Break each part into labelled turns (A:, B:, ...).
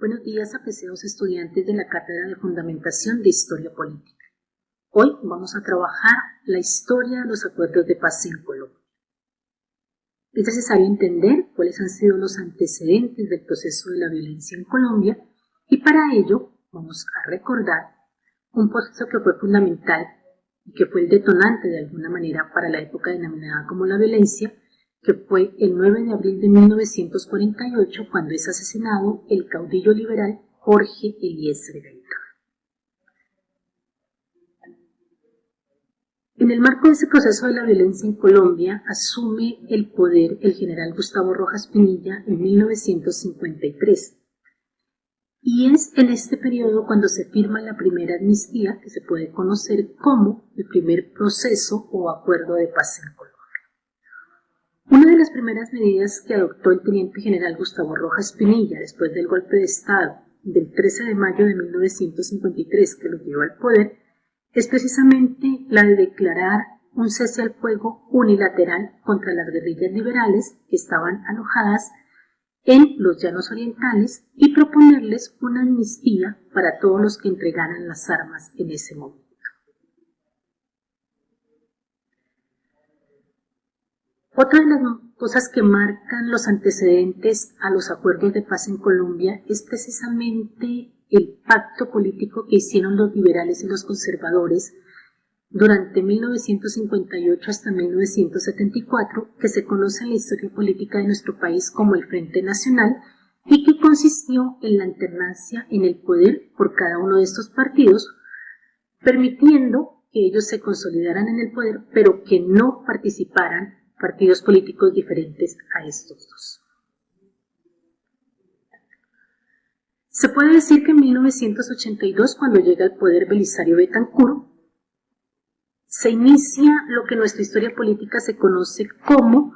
A: Buenos días, apreciados estudiantes de la Cátedra de Fundamentación de Historia Política. Hoy vamos a trabajar la historia de los acuerdos de paz en Colombia. Es necesario entender cuáles han sido los antecedentes del proceso de la violencia en Colombia y para ello vamos a recordar un proceso que fue fundamental y que fue el detonante de alguna manera para la época denominada como la violencia, que fue el 9 de abril de 1948 cuando es asesinado el caudillo liberal Jorge Eliezer Gaitán. En el marco de ese proceso de la violencia en Colombia asume el poder el general Gustavo Rojas Pinilla en 1953. Y es en este periodo cuando se firma la primera amnistía, que se puede conocer como el primer proceso o acuerdo de paz en Colombia. Una de las primeras medidas que adoptó el teniente general Gustavo Rojas Pinilla después del golpe de Estado del 13 de mayo de 1953 que lo llevó al poder es precisamente la de declarar un cese al fuego unilateral contra las guerrillas liberales que estaban alojadas en los llanos orientales y proponerles una amnistía para todos los que entregaran las armas en ese momento. Otra de las cosas que marcan los antecedentes a los acuerdos de paz en Colombia es precisamente el pacto político que hicieron los liberales y los conservadores durante 1958 hasta 1974, que se conoce en la historia política de nuestro país como el Frente Nacional y que consistió en la alternancia en el poder por cada uno de estos partidos, permitiendo que ellos se consolidaran en el poder, pero que no participaran partidos políticos diferentes a estos dos. Se puede decir que en 1982, cuando llega al poder Belisario Betancur, se inicia lo que en nuestra historia política se conoce como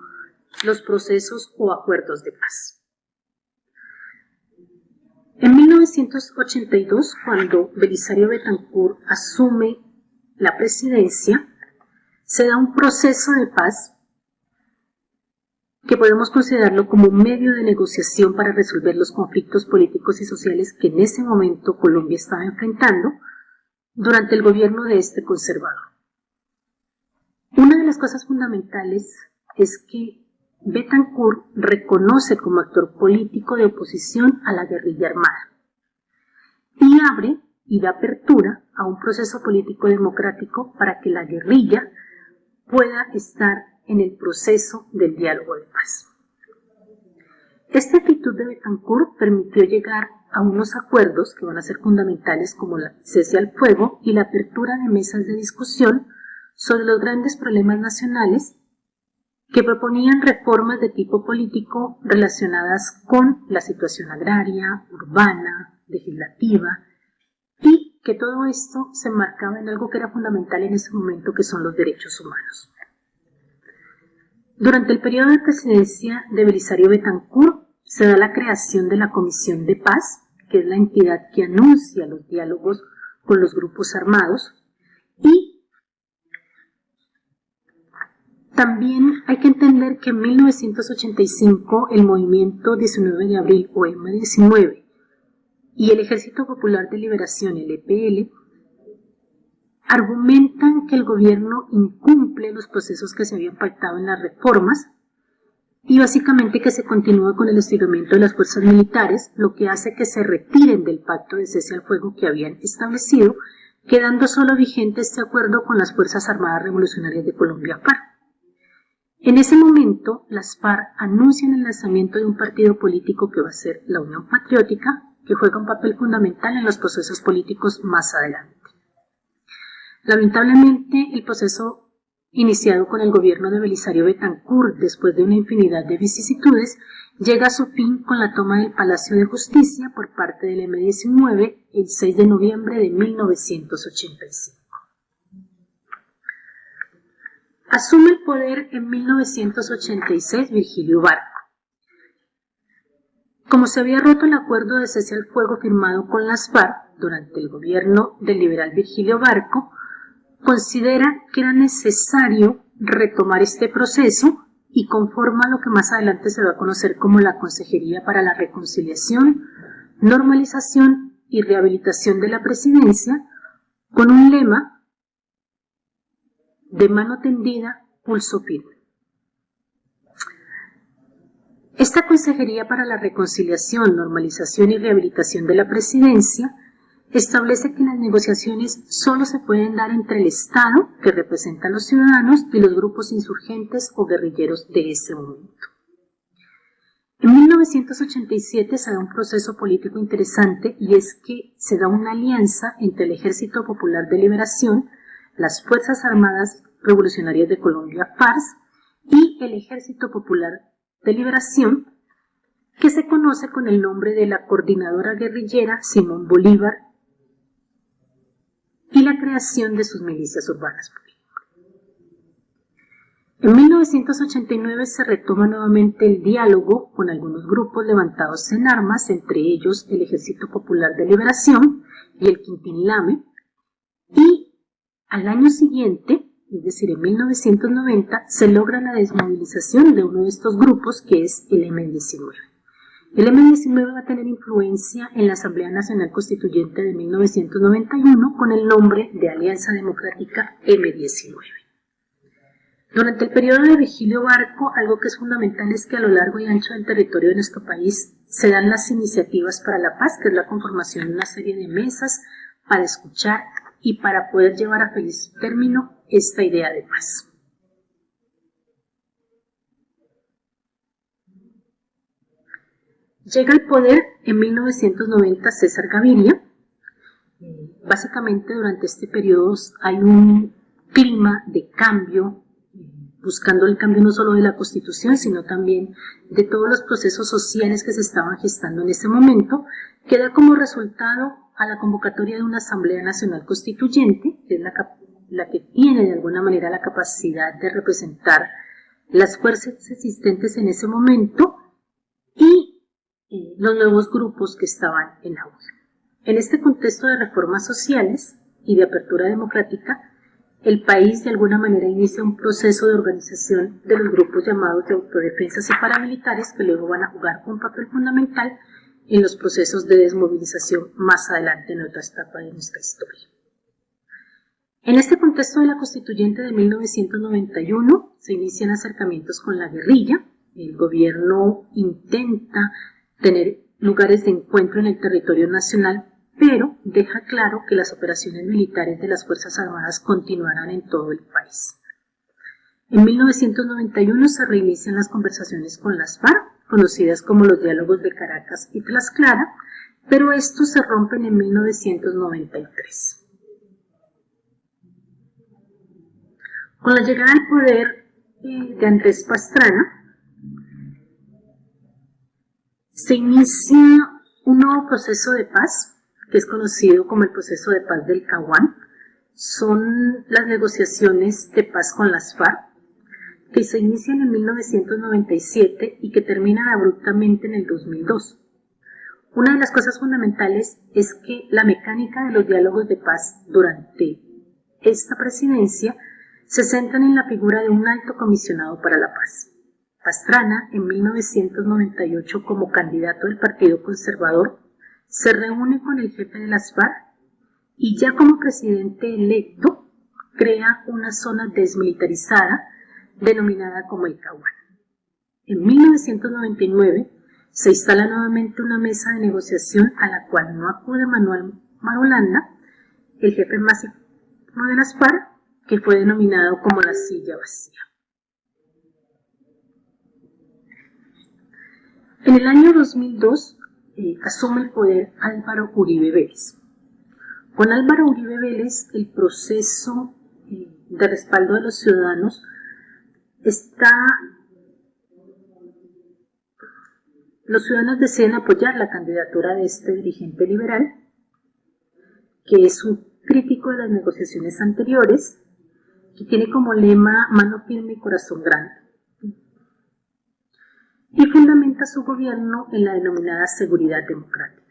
A: los procesos o acuerdos de paz. En 1982, cuando Belisario Betancur asume la presidencia, se da un proceso de paz que podemos considerarlo como un medio de negociación para resolver los conflictos políticos y sociales que en ese momento Colombia estaba enfrentando durante el gobierno de este conservador. Una de las cosas fundamentales es que Betancur reconoce como actor político de oposición a la guerrilla armada y abre y da apertura a un proceso político democrático para que la guerrilla pueda estar en el proceso del diálogo de paz. Esta actitud de Betancur permitió llegar a unos acuerdos que van a ser fundamentales como el cese al fuego y la apertura de mesas de discusión sobre los grandes problemas nacionales que proponían reformas de tipo político relacionadas con la situación agraria, urbana, legislativa y que todo esto se enmarcaba en algo que era fundamental en ese momento, que son los derechos humanos. Durante el periodo de presidencia de Belisario Betancur se da la creación de la Comisión de Paz, que es la entidad que anuncia los diálogos con los grupos armados, y también hay que entender que en 1985 el movimiento 19 de abril o M19 y el Ejército Popular de Liberación, el EPL, argumentan que el gobierno incumple los procesos que se habían pactado en las reformas y básicamente que se continúa con el estiramiento de las fuerzas militares, lo que hace que se retiren del pacto de cese al fuego que habían establecido, quedando solo vigente este acuerdo con las Fuerzas Armadas Revolucionarias de Colombia, FARC. En ese momento, las FARC anuncian el lanzamiento de un partido político que va a ser la Unión Patriótica, que juega un papel fundamental en los procesos políticos más adelante. Lamentablemente, el proceso iniciado con el gobierno de Belisario Betancur, después de una infinidad de vicisitudes, llega a su fin con la toma del Palacio de Justicia por parte del M19 el 6 de noviembre de 1985. Asume el poder en 1986 Virgilio Barco. Como se había roto el acuerdo de cese al fuego firmado con las FARC durante el gobierno del liberal Virgilio Barco, considera que era necesario retomar este proceso y conforma lo que más adelante se va a conocer como la Consejería para la Reconciliación, normalización y rehabilitación de la presidencia, con un lema de mano tendida, pulso firme. Esta Consejería para la Reconciliación, Normalización y Rehabilitación de la Presidencia establece que las negociaciones solo se pueden dar entre el Estado, que representa a los ciudadanos, y los grupos insurgentes o guerrilleros de ese momento. En 1987 se da un proceso político interesante, y es que se da una alianza entre el Ejército Popular de Liberación, las Fuerzas Armadas Revolucionarias de Colombia, FARC, y el Ejército Popular de Liberación, que se conoce con el nombre de la Coordinadora Guerrillera Simón Bolívar, y la creación de sus milicias urbanas. En 1989 se retoma nuevamente el diálogo con algunos grupos levantados en armas, entre ellos el Ejército Popular de Liberación y el Quintín-Lame, y al año siguiente, es decir, en 1990, se logra la desmovilización de uno de estos grupos, que es el M-19. El M-19 va a tener influencia en la Asamblea Nacional Constituyente de 1991 con el nombre de Alianza Democrática M-19. Durante el periodo de Vigilio Barco, algo que es fundamental es que a lo largo y ancho del territorio de nuestro país se dan las iniciativas para la paz, que es la conformación de una serie de mesas para escuchar y para poder llevar a feliz término esta idea de paz. Llega al poder en 1990 César Gaviria. Básicamente durante este periodo hay un clima de cambio, buscando el cambio no solo de la Constitución, sino también de todos los procesos sociales que se estaban gestando en ese momento, que da como resultado a la convocatoria de una Asamblea Nacional Constituyente, que es la que tiene de alguna manera la capacidad de representar las fuerzas existentes en ese momento y los nuevos grupos que estaban en auge. En este contexto de reformas sociales y de apertura democrática, el país de alguna manera inicia un proceso de organización de los grupos llamados de autodefensas y paramilitares, que luego van a jugar un papel fundamental en los procesos de desmovilización más adelante en otra etapa de nuestra historia. En este contexto de la Constituyente de 1991 se inician acercamientos con la guerrilla. El gobierno intenta tener lugares de encuentro en el territorio nacional, pero deja claro que las operaciones militares de las Fuerzas Armadas continuarán en todo el país. En 1991 se reinician las conversaciones con las FARC, conocidas como los diálogos de Caracas y Tlaxcala, pero estos se rompen en 1993. Con la llegada al poder de Andrés Pastrana, se inicia un nuevo proceso de paz, que es conocido como el proceso de paz del Caguán. Son las negociaciones de paz con las FARC, que se inician en 1997 y que terminan abruptamente en el 2002. Una de las cosas fundamentales es que la mecánica de los diálogos de paz durante esta presidencia se centran en la figura de un alto comisionado para la paz. Pastrana, en 1998 como candidato del Partido Conservador, se reúne con el jefe de las FARC y ya como presidente electo crea una zona desmilitarizada denominada como el Caguán. En 1999 se instala nuevamente una mesa de negociación a la cual no acude Manuel Marulanda, el jefe máximo de las FARC, que fue denominado como la silla vacía. En el año 2002 asume el poder Álvaro Uribe Vélez. Con Álvaro Uribe Vélez el proceso de respaldo de los ciudadanos los ciudadanos deciden apoyar la candidatura de este dirigente liberal, que es un crítico de las negociaciones anteriores, que tiene como lema mano firme y corazón grande, y fundamenta su gobierno en la denominada seguridad democrática.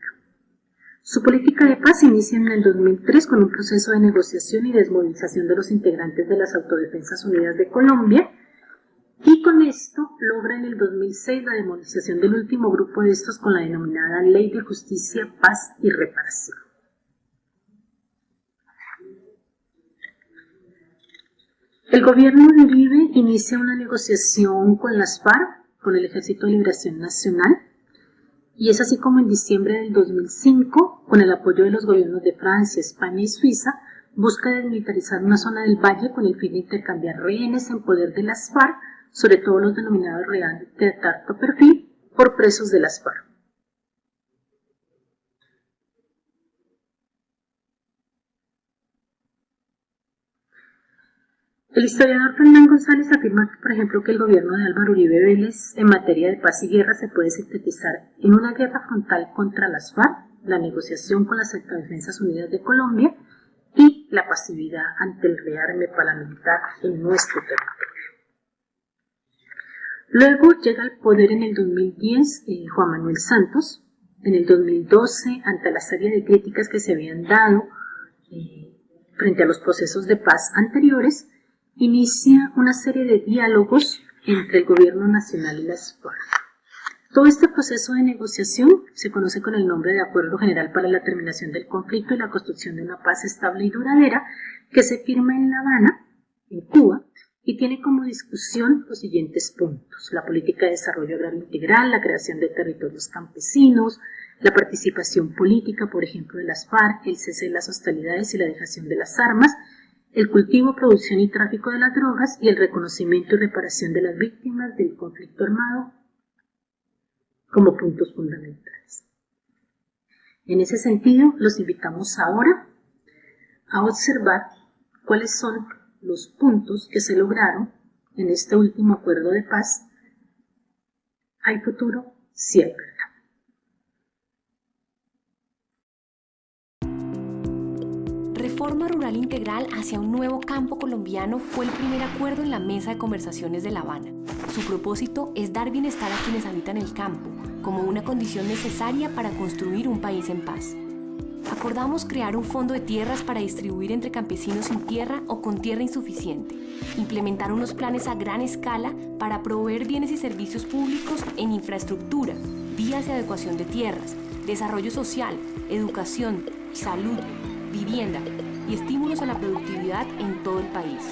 A: Su política de paz inicia en el 2003 con un proceso de negociación y desmovilización de los integrantes de las Autodefensas Unidas de Colombia, y con esto logra en el 2006 la demonización del último grupo de estos con la denominada Ley de Justicia, Paz y Reparación. El gobierno de Uribe inicia una negociación con las FARC, con el Ejército de Liberación Nacional, y es así como en diciembre del 2005, con el apoyo de los gobiernos de Francia, España y Suiza, busca desmilitarizar una zona del valle con el fin de intercambiar rehenes en poder de las FARC, sobre todo los denominados reales de alto perfil, por presos de las FARC. El historiador Fernán González afirma, por ejemplo, que el gobierno de Álvaro Uribe Vélez en materia de paz y guerra se puede sintetizar en una guerra frontal contra las FARC, la negociación con las Autodefensas Unidas de Colombia y la pasividad ante el rearme paramilitar en nuestro territorio. Luego llega al poder en el 2010 Juan Manuel Santos. En el 2012, ante la serie de críticas que se habían dado frente a los procesos de paz anteriores, inicia una serie de diálogos entre el gobierno nacional y las FARC. Todo este proceso de negociación se conoce con el nombre de Acuerdo General para la Terminación del Conflicto y la Construcción de una Paz Estable y Duradera, que se firma en La Habana, en Cuba, y tiene como discusión los siguientes puntos: la política de desarrollo agrario integral, la creación de territorios campesinos, la participación política, por ejemplo, de las FARC, el cese de las hostilidades y la dejación de las armas, el cultivo, producción y tráfico de las drogas y el reconocimiento y reparación de las víctimas del conflicto armado como puntos fundamentales. En ese sentido, los invitamos ahora a observar cuáles son los puntos que se lograron en este último acuerdo de paz. ¿Hay futuro? Sí hay verdad.
B: Reforma Rural Integral hacia un nuevo campo colombiano fue el primer acuerdo en la Mesa de Conversaciones de La Habana. Su propósito es dar bienestar a quienes habitan el campo, como una condición necesaria para construir un país en paz. Acordamos crear un fondo de tierras para distribuir entre campesinos sin tierra o con tierra insuficiente, implementar unos planes a gran escala para proveer bienes y servicios públicos en infraestructura, vías de adecuación de tierras, desarrollo social, educación, salud, vivienda y estímulos a la productividad en todo el país.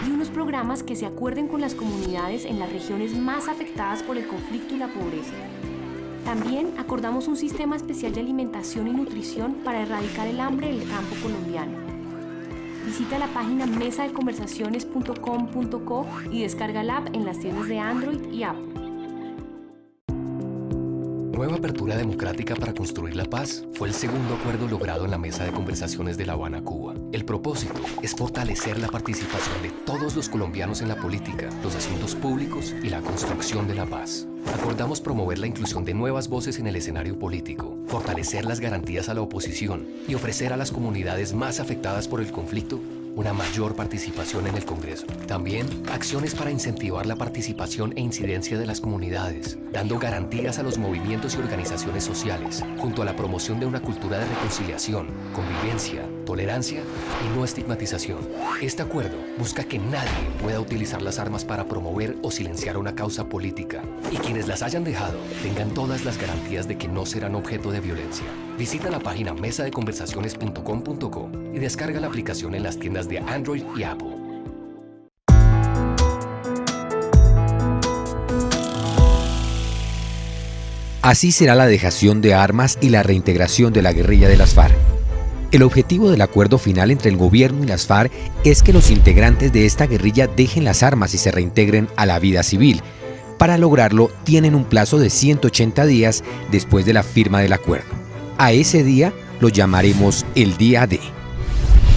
B: Y unos programas que se acuerden con las comunidades en las regiones más afectadas por el conflicto y la pobreza. También acordamos un sistema especial de alimentación y nutrición para erradicar el hambre en el campo colombiano. Visita la página mesadeconversaciones.com.co y descarga la app en las tiendas de Android y Apple.
C: Nueva apertura democrática para construir la paz fue el segundo acuerdo logrado en la Mesa de Conversaciones de La Habana, Cuba. El propósito es fortalecer la participación de todos los colombianos en la política, los asuntos públicos y la construcción de la paz. Acordamos promover la inclusión de nuevas voces en el escenario político, fortalecer las garantías a la oposición y ofrecer a las comunidades más afectadas por el conflicto una mayor participación en el Congreso. También acciones para incentivar la participación e incidencia de las comunidades, dando garantías a los movimientos y organizaciones sociales, junto a la promoción de una cultura de reconciliación, convivencia, tolerancia y no estigmatización. Este acuerdo busca que nadie pueda utilizar las armas para promover o silenciar una causa política, y quienes las hayan dejado tengan todas las garantías de que no serán objeto de violencia. Visita la página mesadeconversaciones.com.co y descarga la aplicación en las tiendas de Android y Apple.
D: Así será la dejación de armas y la reintegración de la guerrilla de las FARC. El objetivo del acuerdo final entre el gobierno y las FARC es que los integrantes de esta guerrilla dejen las armas y se reintegren a la vida civil. Para lograrlo, tienen un plazo de 180 días después de la firma del acuerdo. A ese día lo llamaremos el día D.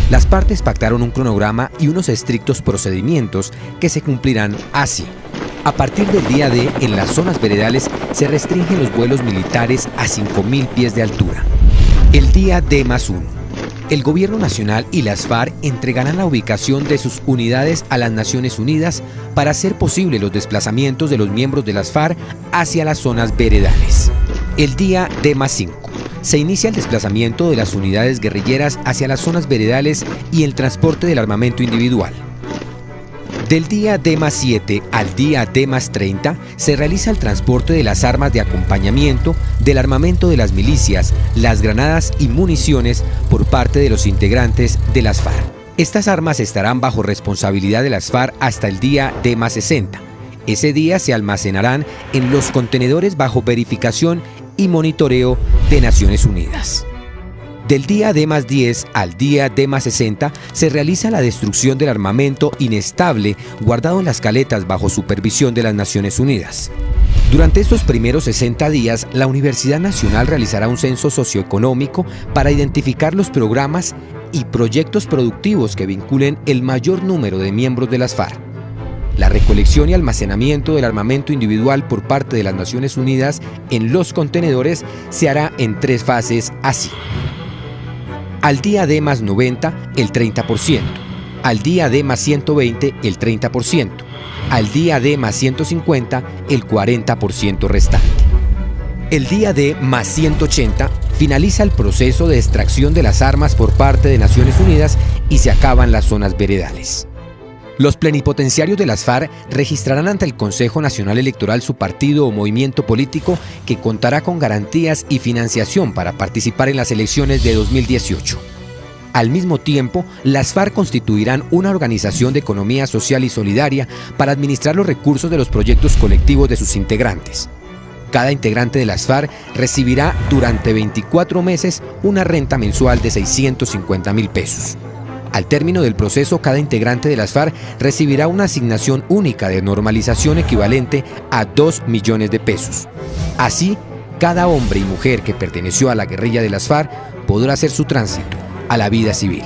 D: Las partes pactaron un cronograma y unos estrictos procedimientos que se cumplirán así. A partir del día D, en las zonas veredales se restringen los vuelos militares a 5.000 pies de altura. El día D+1. El Gobierno Nacional y las FARC entregarán la ubicación de sus unidades a las Naciones Unidas para hacer posible los desplazamientos de los miembros de las FARC hacia las zonas veredales. El día D+5. Se inicia el desplazamiento de las unidades guerrilleras hacia las zonas veredales y el transporte del armamento individual. Del día D+7 al día D+30 se realiza el transporte de las armas de acompañamiento, del armamento de las milicias, las granadas y municiones por parte de los integrantes de las FARC. Estas armas estarán bajo responsabilidad de las FARC hasta el día D+60. Ese día se almacenarán en los contenedores bajo verificación y monitoreo de Naciones Unidas. Del día D+10 al día D+60 se realiza la destrucción del armamento inestable guardado en las caletas bajo supervisión de las Naciones Unidas. Durante estos primeros 60 días, la Universidad Nacional realizará un censo socioeconómico para identificar los programas y proyectos productivos que vinculen el mayor número de miembros de las FARC. La recolección y almacenamiento del armamento individual por parte de las Naciones Unidas en los contenedores se hará en 3 fases así. Al día D+90, el 30%. Al día D+120, el 30%. Al día D+150, el 40% restante. El día D+180 finaliza el proceso de extracción de las armas por parte de Naciones Unidas y se acaban las zonas veredales. Los plenipotenciarios de las FARC registrarán ante el Consejo Nacional Electoral su partido o movimiento político que contará con garantías y financiación para participar en las elecciones de 2018. Al mismo tiempo, las FARC constituirán una organización de economía social y solidaria para administrar los recursos de los proyectos colectivos de sus integrantes. Cada integrante de las FARC recibirá durante 24 meses una renta mensual de 650.000 pesos. Al término del proceso, cada integrante de las FARC recibirá una asignación única de normalización equivalente a 2 millones de pesos. Así, cada hombre y mujer que perteneció a la guerrilla de las FARC podrá hacer su tránsito a la vida civil.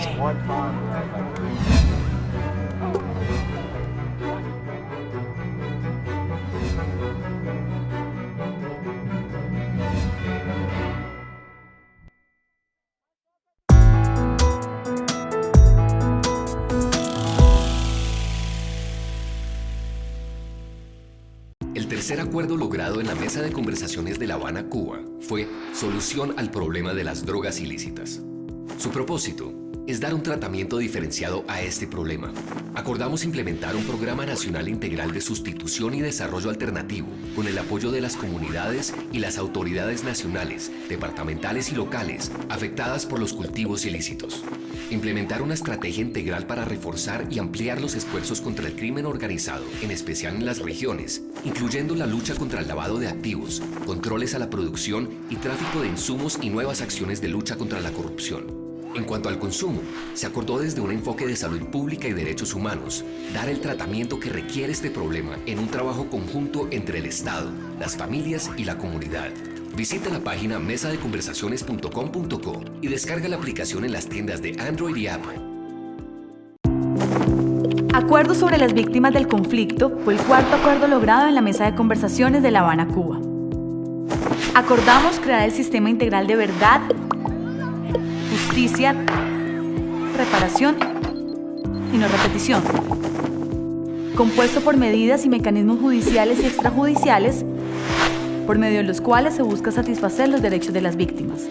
C: El tercer acuerdo logrado en la mesa de conversaciones de La Habana, Cuba, fue Solución al problema de las drogas ilícitas. Su propósito es dar un tratamiento diferenciado a este problema. Acordamos implementar un programa nacional integral de sustitución y desarrollo alternativo con el apoyo de las comunidades y las autoridades nacionales, departamentales y locales afectadas por los cultivos ilícitos. Implementar una estrategia integral para reforzar y ampliar los esfuerzos contra el crimen organizado, en especial en las regiones, incluyendo la lucha contra el lavado de activos, controles a la producción y tráfico de insumos y nuevas acciones de lucha contra la corrupción. En cuanto al consumo, se acordó desde un enfoque de salud pública y derechos humanos, dar el tratamiento que requiere este problema en un trabajo conjunto entre el Estado, las familias y la comunidad. Visita la página mesadeconversaciones.com.co y descarga la aplicación en las tiendas de Android y Apple.
E: Acuerdo sobre las víctimas del conflicto fue el cuarto acuerdo logrado en la mesa de conversaciones de La Habana, Cuba. Acordamos crear el sistema integral de verdad, justicia, reparación y no repetición, compuesto por medidas y mecanismos judiciales y extrajudiciales, por medio de los cuales se busca satisfacer los derechos de las víctimas,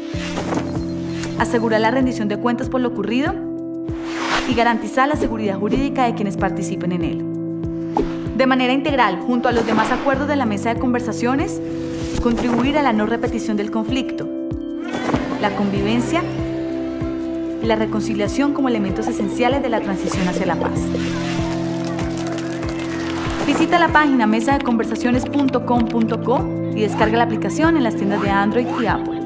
E: asegurar la rendición de cuentas por lo ocurrido y garantizar la seguridad jurídica de quienes participen en él. De manera integral, junto a los demás acuerdos de la mesa de conversaciones, contribuir a la no repetición del conflicto, la convivencia y la reconciliación como elementos esenciales de la transición hacia la paz. Visita la página mesadeconversaciones.com.co y descarga la aplicación en las tiendas de Android y Apple.